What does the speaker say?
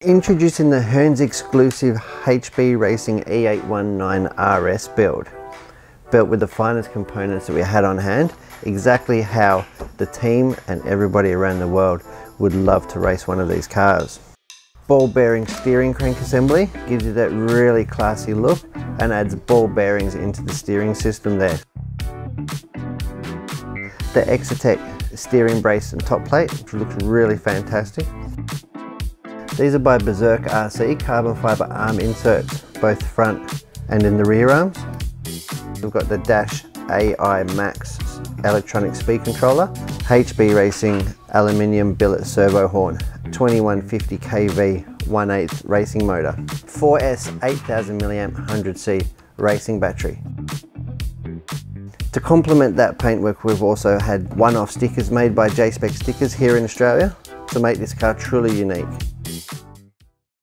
Introducing the Hearns exclusive HB Racing E819RS build. Built with the finest components that we had on hand, exactly how the team and everybody around the world would love to race one of these cars. Ball bearing steering crank assembly gives you that really classy look and adds ball bearings into the steering system there. The Exotec steering brace and top plate, which looks really fantastic. These are by Berserk RC carbon fibre arm inserts, both front and in the rear arms. We've got the Dash AI Max electronic speed controller, HB Racing aluminium billet servo horn, 2150 kV 1/8 racing motor, 4S 8000 mAh 100C racing battery. To complement that paintwork, we've also had one-off stickers made by J-Spec Stickers here in Australia to make this car truly unique.